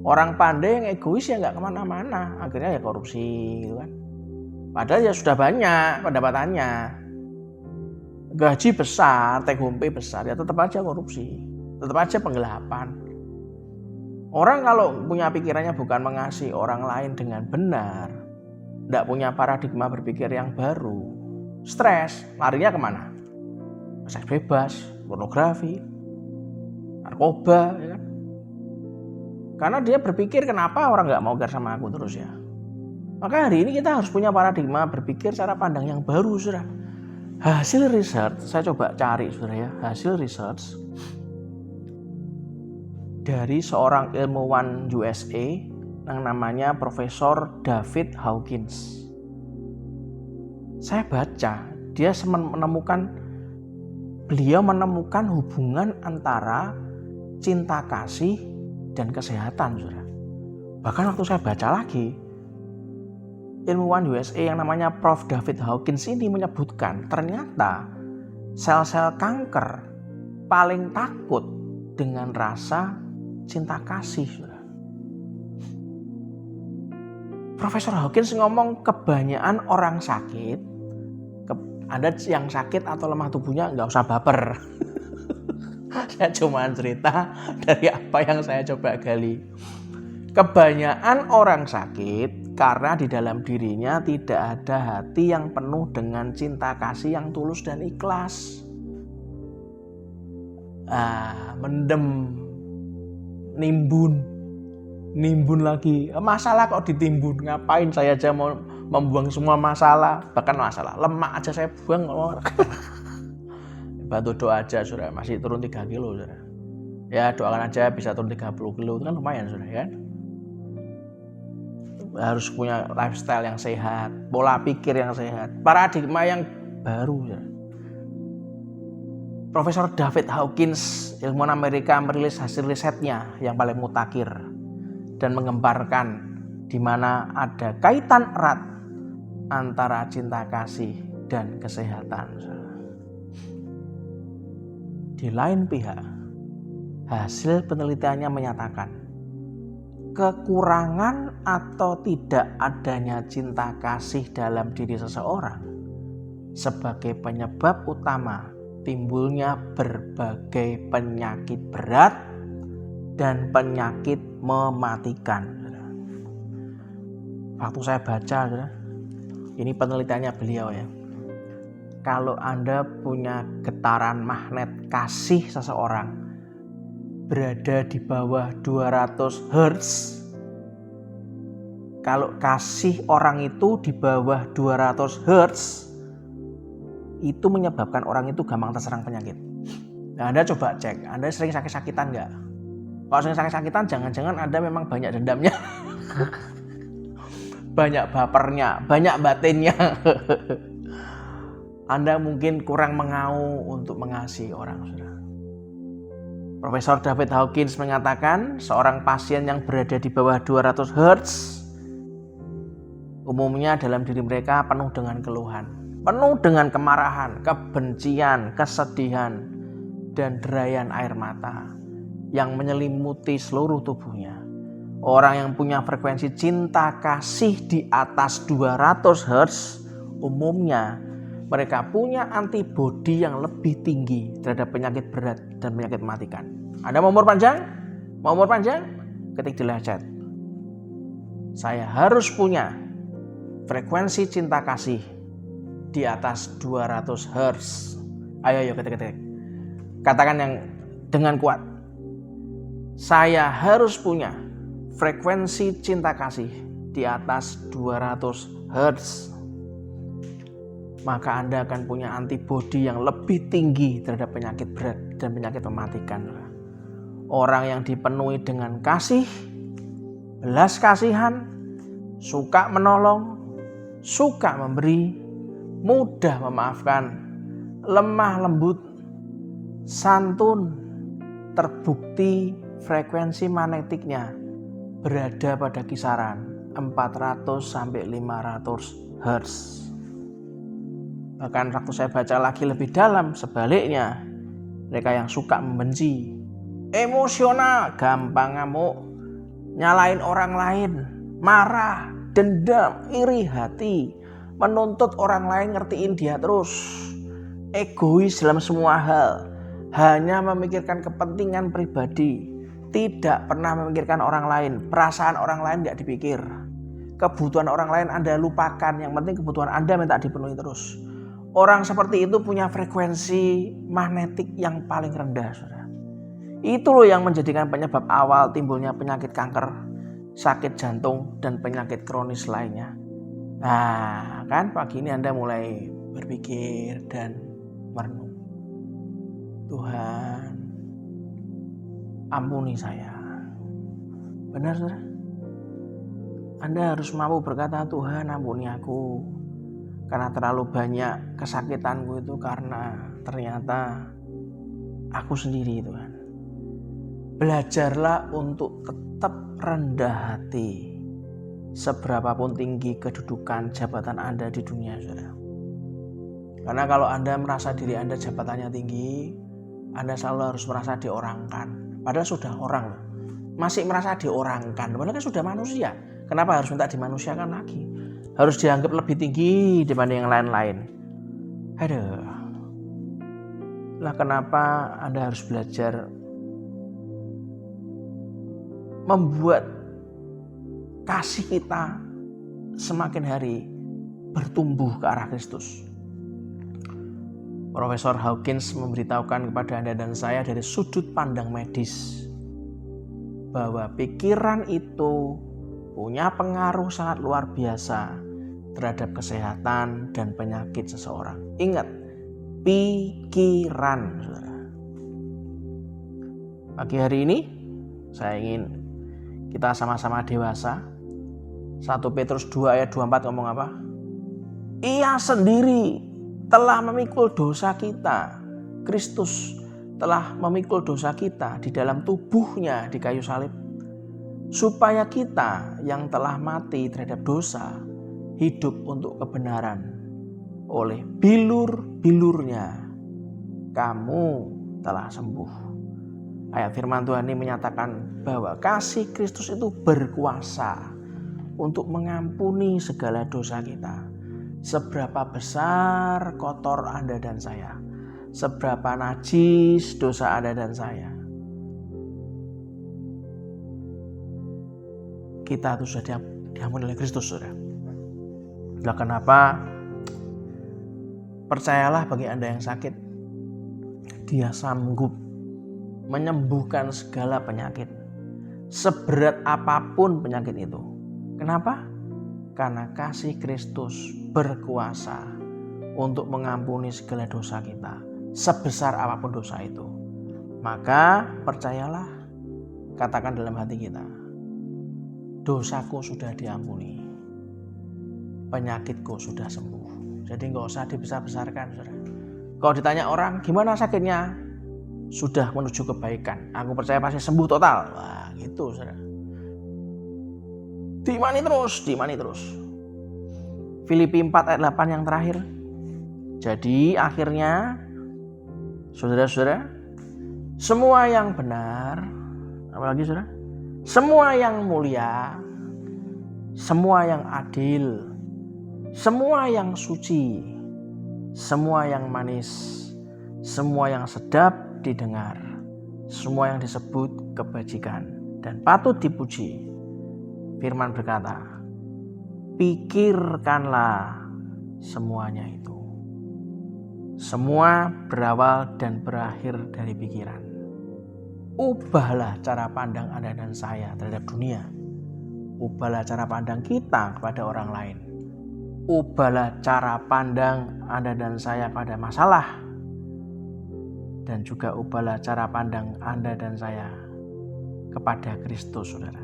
Orang pandai yang egois ya nggak kemana-mana. Akhirnya ya korupsi, gitu kan. Padahal ya sudah banyak pendapatannya. Gaji besar, take home pay besar, ya tetap aja korupsi, tetap aja penggelapan. Orang kalau punya pikirannya bukan mengasihi orang lain dengan benar, tidak punya paradigma berpikir yang baru, stres, larinya kemana? Seks bebas, pornografi, narkoba, ya kan? Karena dia berpikir kenapa orang nggak mau care sama aku terus ya. Maka hari ini kita harus punya paradigma berpikir cara pandang yang baru, saudara. Hasil riset, saya coba cari saudara ya, hasil riset dari seorang ilmuwan USA yang namanya Profesor David Hawkins. Saya baca, beliau menemukan hubungan antara cinta kasih dan kesehatan, saudara. Bahkan waktu saya baca lagi, ilmuwan USA yang namanya Prof. David Hawkins ini menyebutkan ternyata sel-sel kanker paling takut dengan rasa cinta kasih. Profesor Hawkins ngomong kebanyakan orang sakit, Anda yang sakit atau lemah tubuhnya nggak usah baper. Saya cuma cerita dari apa yang saya coba gali. Kebanyakan orang sakit karena di dalam dirinya tidak ada hati yang penuh dengan cinta kasih yang tulus dan ikhlas. Mendem, nimbun lagi. Masalah kok ditimbun? Ngapain saya aja mau membuang semua masalah, bahkan masalah lemak aja saya buang. Bantu doa aja, Saudara, masih turun 3 kilo, Saudara. Ya, doakan aja bisa turun 30 kilo, itu kan lumayan, Saudara, ya. Harus punya lifestyle yang sehat, pola pikir yang sehat, paradigma yang baru, Saudara. Profesor David Hawkins, ilmuwan Amerika, merilis hasil risetnya yang paling mutakhir dan menggambarkan di mana ada kaitan erat antara cinta kasih dan kesehatan. Di lain pihak, hasil penelitiannya menyatakan kekurangan atau tidak adanya cinta kasih dalam diri seseorang sebagai penyebab utama timbulnya berbagai penyakit berat dan penyakit mematikan. Waktu saya baca, ini penelitiannya beliau ya. Kalau Anda punya getaran magnet kasih seseorang berada di bawah 200 Hz, kalau kasih orang itu di bawah 200 Hz, itu menyebabkan orang itu gampang terserang penyakit. Nah, Anda coba cek, Anda sering sakit-sakitan nggak? Kalau sering sakit-sakitan, jangan-jangan Anda memang banyak dendamnya, banyak bapernya, banyak batinnya. Anda mungkin kurang mengau untuk mengasihi orang, Saudara. Profesor David Hawkins mengatakan seorang pasien yang berada di bawah 200 Hz umumnya dalam diri mereka penuh dengan keluhan, penuh dengan kemarahan, kebencian, kesedihan, dan derayan air mata yang menyelimuti seluruh tubuhnya. Orang yang punya frekuensi cinta kasih di atas 200 Hz umumnya mereka punya antibodi yang lebih tinggi terhadap penyakit berat dan penyakit mematikan. Anda mau umur panjang? Mau umur panjang? Ketik di live chat. Saya harus punya frekuensi cinta kasih di atas 200 Hz. Ayo ketik. Katakan yang dengan kuat. Saya harus punya frekuensi cinta kasih di atas 200 Hz. Maka Anda akan punya antibodi yang lebih tinggi terhadap penyakit berat dan penyakit mematikan. Orang yang dipenuhi dengan kasih, belas kasihan, suka menolong, suka memberi, mudah memaafkan, lemah lembut, santun, terbukti frekuensi magnetiknya berada pada kisaran 400 sampai 500 Hz. Bahkan waktu saya baca lagi lebih dalam, sebaliknya, mereka yang suka membenci, emosional, gampang ngamuk, nyalain orang lain, marah, dendam, iri hati, menuntut orang lain ngertiin dia terus, egois dalam semua hal, hanya memikirkan kepentingan pribadi, tidak pernah memikirkan orang lain, perasaan orang lain gak dipikir, kebutuhan orang lain Anda lupakan, yang penting kebutuhan Anda minta dipenuhi terus. Orang seperti itu punya frekuensi magnetik yang paling rendah, Saudara. Itu loh yang menjadikan penyebab awal timbulnya penyakit kanker, sakit jantung, dan penyakit kronis lainnya. Nah, kan pagi ini Anda mulai berpikir dan merenung. Tuhan, ampuni saya. Benar, Saudara? Anda harus mampu berkata, Tuhan ampuni aku. Karena terlalu banyak kesakitanku itu karena ternyata aku sendiri, Tuhan. Belajarlah untuk tetap rendah hati seberapapun tinggi kedudukan jabatan Anda di dunia, Saudara. Karena kalau Anda merasa diri Anda jabatannya tinggi, Anda selalu harus merasa diorangkan. Padahal sudah orang, masih merasa diorangkan. Padahal kan sudah manusia. Kenapa harus minta dimanusiakan lagi? Harus dianggap lebih tinggi dibanding yang lain-lain. Aduh. Lah kenapa Anda harus belajar membuat kasih kita semakin hari bertumbuh ke arah Kristus? Profesor Hawkins memberitahukan kepada Anda dan saya dari sudut pandang medis bahwa pikiran itu punya pengaruh sangat luar biasa terhadap kesehatan dan penyakit seseorang. Ingat, pikiran, saudara. Pagi hari ini saya ingin kita sama-sama dewasa. 1 Petrus 2 ayat 24 ngomong apa? Ia sendiri telah memikul dosa kita. Kristus telah memikul dosa kita di dalam tubuhnya di kayu salib, supaya kita yang telah mati terhadap dosa hidup untuk kebenaran. Oleh bilur-bilurnya kamu telah sembuh. Ayat firman Tuhan ini menyatakan bahwa kasih Kristus itu berkuasa untuk mengampuni segala dosa kita. Seberapa besar kotor Anda dan saya, seberapa najis dosa Anda dan saya, kita itu sudah diampuni oleh Kristus, saudara. Nah, kenapa? Percayalah bagi Anda yang sakit, Dia sanggup menyembuhkan segala penyakit, seberat apapun penyakit itu. Kenapa? Karena kasih Kristus berkuasa untuk mengampuni segala dosa kita, sebesar apapun dosa itu. Maka percayalah, katakan dalam hati kita, dosaku sudah diampuni, penyakitku sudah sembuh. Jadi nggak usah dibesar-besarkan, saudara. Kalau ditanya orang, gimana sakitnya? Sudah menuju kebaikan. Aku percaya pasti sembuh total. Wah, gitu, saudara. Diimani terus. Filipi 4 ayat 8 yang terakhir. Jadi akhirnya, saudara-saudara, semua yang benar, apalagi saudara, semua yang mulia, semua yang adil, semua yang suci, semua yang manis, semua yang sedap didengar, semua yang disebut kebajikan dan patut dipuji. Firman berkata, pikirkanlah semuanya itu. Semua berawal dan berakhir dari pikiran. Ubahlah cara pandang Anda dan saya terhadap dunia. Ubahlah cara pandang kita kepada orang lain. Ubahlah cara pandang Anda dan saya pada masalah. Dan juga ubahlah cara pandang Anda dan saya kepada Kristus, saudara.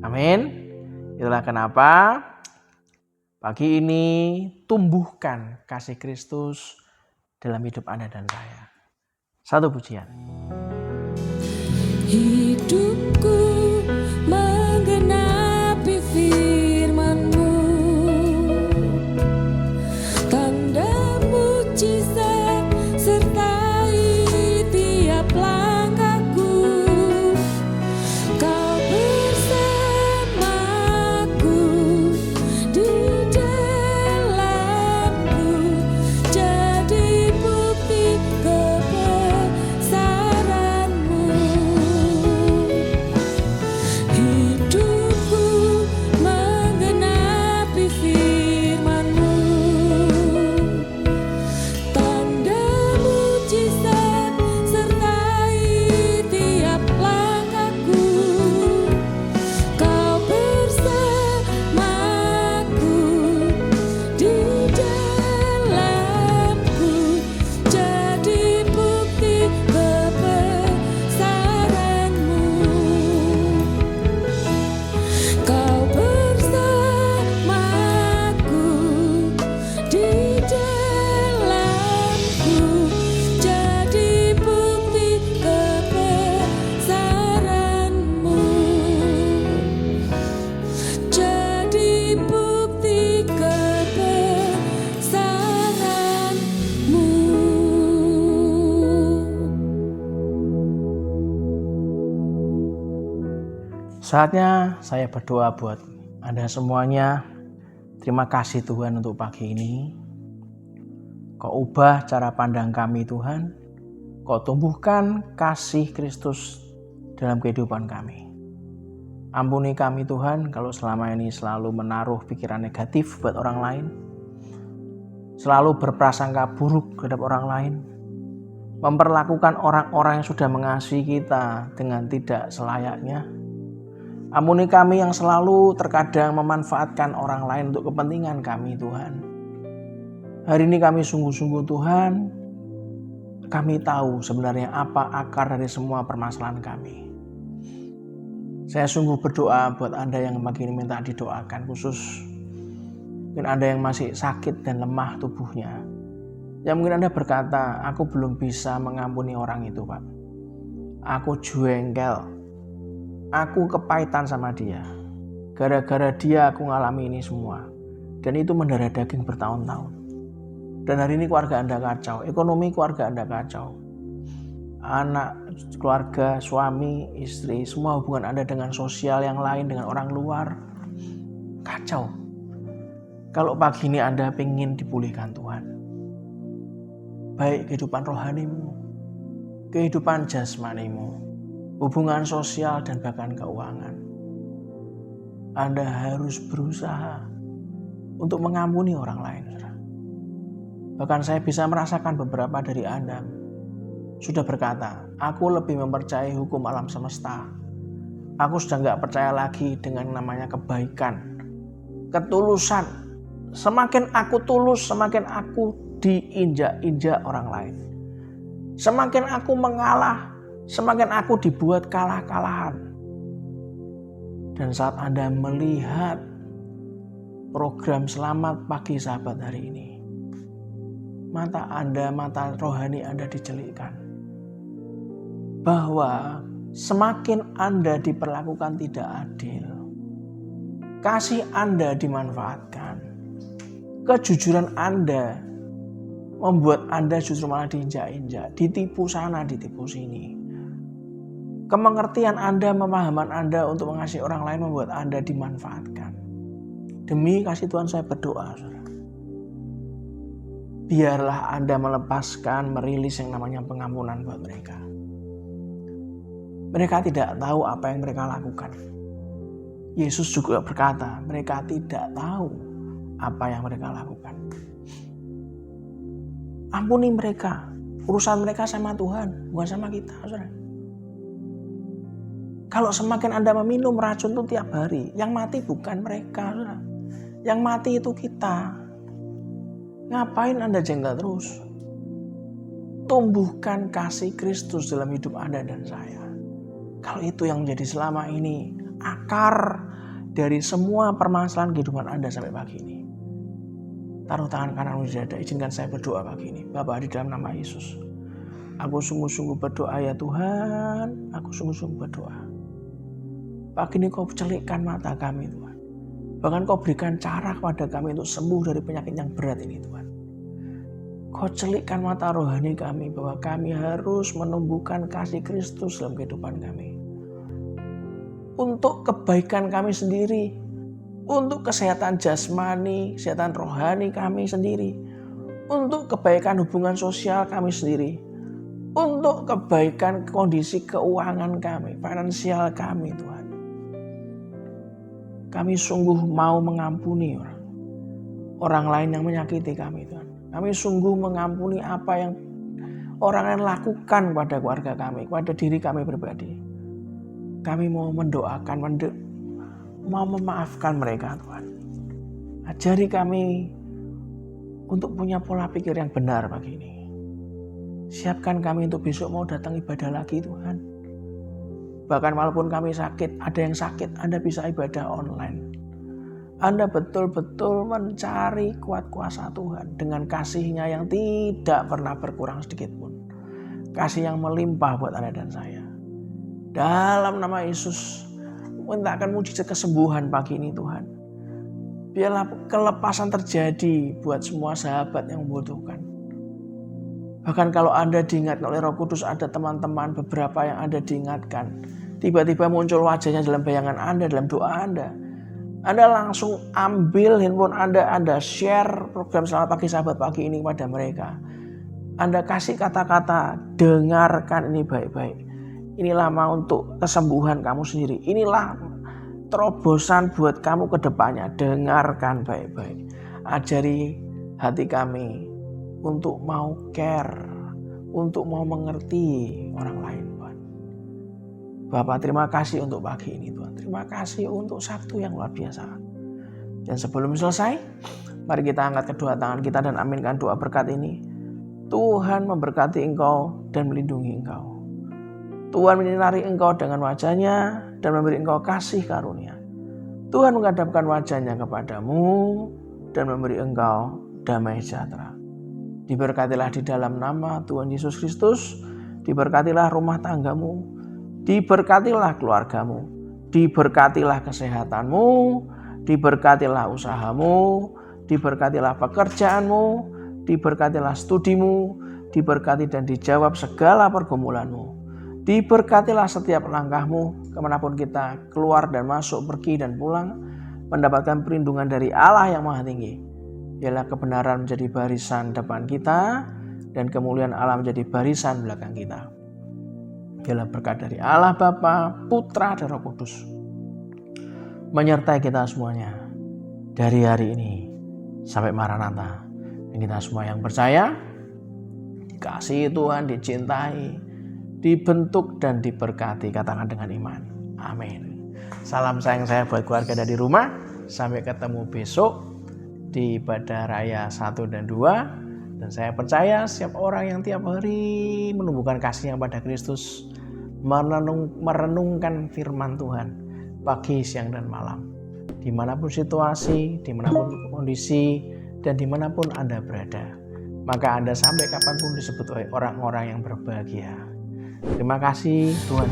Amin. Itulah kenapa pagi ini tumbuhkan kasih Kristus dalam hidup Anda dan saya. Satu pujian. Hidupku menggenapi firman-Mu, tanda mujizat sertai tiap langkahku. Kau bersamaku di jalanku, jadi bukti kebesaran-Mu. Saatnya saya berdoa buat Anda semuanya. Terima kasih Tuhan untuk pagi ini. Kau ubah cara pandang kami Tuhan. Kau tumbuhkan kasih Kristus dalam kehidupan kami. Ampuni kami Tuhan kalau selama ini selalu menaruh pikiran negatif buat orang lain. Selalu berprasangka buruk terhadap orang lain. Memperlakukan orang-orang yang sudah mengasihi kita dengan tidak selayaknya. Ampuni kami yang selalu terkadang memanfaatkan orang lain untuk kepentingan kami Tuhan. Hari ini kami sungguh-sungguh Tuhan, kami tahu sebenarnya apa akar dari semua permasalahan kami. Saya sungguh berdoa buat Anda yang pagi ini minta didoakan khusus. Mungkin Anda yang masih sakit dan lemah tubuhnya. Yang mungkin Anda berkata, aku belum bisa mengampuni orang itu Pak. Aku jengkel. Aku kepahitan sama dia. Gara-gara dia aku ngalami ini semua. Dan itu mendarah daging bertahun-tahun. Dan hari ini keluarga Anda kacau. Ekonomi keluarga Anda kacau. Anak, keluarga, suami, istri. Semua hubungan Anda dengan sosial yang lain, dengan orang luar. Kacau. Kalau pagi ini Anda ingin dipulihkan Tuhan. Baik kehidupan rohanimu, kehidupan jasmanimu, hubungan sosial dan bahkan keuangan. Anda harus berusaha untuk mengampuni orang lain. Bahkan saya bisa merasakan beberapa dari Anda sudah berkata, aku lebih mempercayai hukum alam semesta. Aku sudah gak percaya lagi dengan namanya kebaikan, ketulusan. Semakin aku tulus, semakin aku diinjak-injak orang lain. Semakin aku mengalah, semakin aku dibuat kalah-kalahan. Dan saat Anda melihat program Selamat Pagi Sahabat hari ini, mata Anda, mata rohani Anda dicelikkan. Bahwa semakin Anda diperlakukan tidak adil, kasih Anda dimanfaatkan, kejujuran Anda membuat Anda justru malah diinjak-injak, ditipu sana, ditipu sini. Kemengertian Anda, pemahaman Anda untuk mengasihi orang lain membuat Anda dimanfaatkan. Demi kasih Tuhan saya berdoa, saudara. Biarlah Anda melepaskan, merilis yang namanya pengampunan buat mereka. Mereka tidak tahu apa yang mereka lakukan. Yesus juga berkata, mereka tidak tahu apa yang mereka lakukan. Ampuni mereka. Urusan mereka sama Tuhan, bukan sama kita, saudara. Kalau semakin Anda meminum racun itu tiap hari, yang mati bukan mereka, saudara. Yang mati itu kita. Ngapain Anda jengkel terus? Tumbuhkan kasih Kristus dalam hidup Anda dan saya. Kalau itu yang menjadi selama ini akar dari semua permasalahan kehidupan Anda sampai pagi ini. Taruh tangan kanan di dada, izinkan saya berdoa pagi ini. Bapa di dalam nama Yesus. Aku sungguh-sungguh berdoa ya Tuhan. Aku sungguh-sungguh berdoa. Pagi ini kau celikkan mata kami Tuhan. Bahkan kau berikan cara kepada kami untuk sembuh dari penyakit yang berat ini Tuhan. Kau celikkan mata rohani kami bahwa kami harus menumbuhkan kasih Kristus dalam kehidupan kami. Untuk kebaikan kami sendiri. Untuk kesehatan jasmani, kesehatan rohani kami sendiri. Untuk kebaikan hubungan sosial kami sendiri. Untuk kebaikan kondisi keuangan kami, finansial kami Tuhan. Kami sungguh mau mengampuni orang lain yang menyakiti kami Tuhan. Kami sungguh mengampuni apa yang orang lain lakukan kepada keluarga kami, kepada diri kami pribadi. Kami mau mendoakan, mau memaafkan mereka Tuhan. Ajari kami untuk punya pola pikir yang benar pagi ini. Siapkan kami untuk besok mau datang ibadah lagi Tuhan. Bahkan walaupun kami sakit, ada yang sakit, Anda bisa ibadah online. Anda betul-betul mencari kuat kuasa Tuhan dengan kasih-Nya yang tidak pernah berkurang sedikit pun. Kasih yang melimpah buat Anda dan saya. Dalam nama Yesus, mintakan mujizat kesembuhan pagi ini Tuhan. Biarlah kelepasan terjadi buat semua sahabat yang membutuhkan. Bahkan kalau Anda diingatkan oleh Roh Kudus, ada teman-teman beberapa yang Anda diingatkan. tiba-tiba muncul wajahnya dalam bayangan Anda, dalam doa Anda langsung ambil handphone Anda share program Selamat Pagi Sahabat Pagi ini kepada mereka. Anda kasih kata-kata, dengarkan ini baik-baik. Inilah mau untuk kesembuhan kamu sendiri. Inilah terobosan buat kamu ke depannya. Dengarkan baik-baik. Ajari hati kami untuk mau care, untuk mau mengerti orang lain, Tuhan. Bapak, terima kasih untuk pagi ini, Tuhan. Terima kasih untuk Sabtu yang luar biasa. Dan sebelum selesai, mari kita angkat kedua tangan kita dan aminkan doa berkat ini. Tuhan memberkati engkau dan melindungi engkau. Tuhan menyinari engkau dengan wajahnya dan memberi engkau kasih karunia. Tuhan menghadapkan wajahnya kepadamu dan memberi engkau damai sejahtera. Diberkatilah di dalam nama Tuhan Yesus Kristus. Diberkatilah rumah tanggamu. Diberkatilah keluargamu. Diberkatilah kesehatanmu. Diberkatilah usahamu. Diberkatilah pekerjaanmu. Diberkatilah studimu. Diberkati dan dijawab segala pergumulanmu. Diberkatilah setiap langkahmu kemanapun kita keluar dan masuk, pergi dan pulang, mendapatkan perlindungan dari Allah yang Maha Tinggi. Biarlah kebenaran menjadi barisan depan kita dan kemuliaan Allah menjadi barisan belakang kita. Biarlah berkat dari Allah Bapa, Putra dan Roh Kudus menyertai kita semuanya dari hari ini sampai Maranatha. Dan kita semua yang percaya, dikasihi Tuhan, dicintai, dibentuk dan diberkati, katakan dengan iman. Amin. Salam sayang saya buat keluarga dari rumah. Sampai ketemu besok di ibadah raya 1 dan 2. Dan saya percaya setiap orang yang tiap hari menumbuhkan kasihnya pada Kristus, merenungkan firman Tuhan pagi, siang, dan malam, dimanapun situasi, dimanapun kondisi, dan dimanapun Anda berada, maka Anda sampai kapanpun disebut oleh orang-orang yang berbahagia. Terima kasih, Tuhan.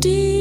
Di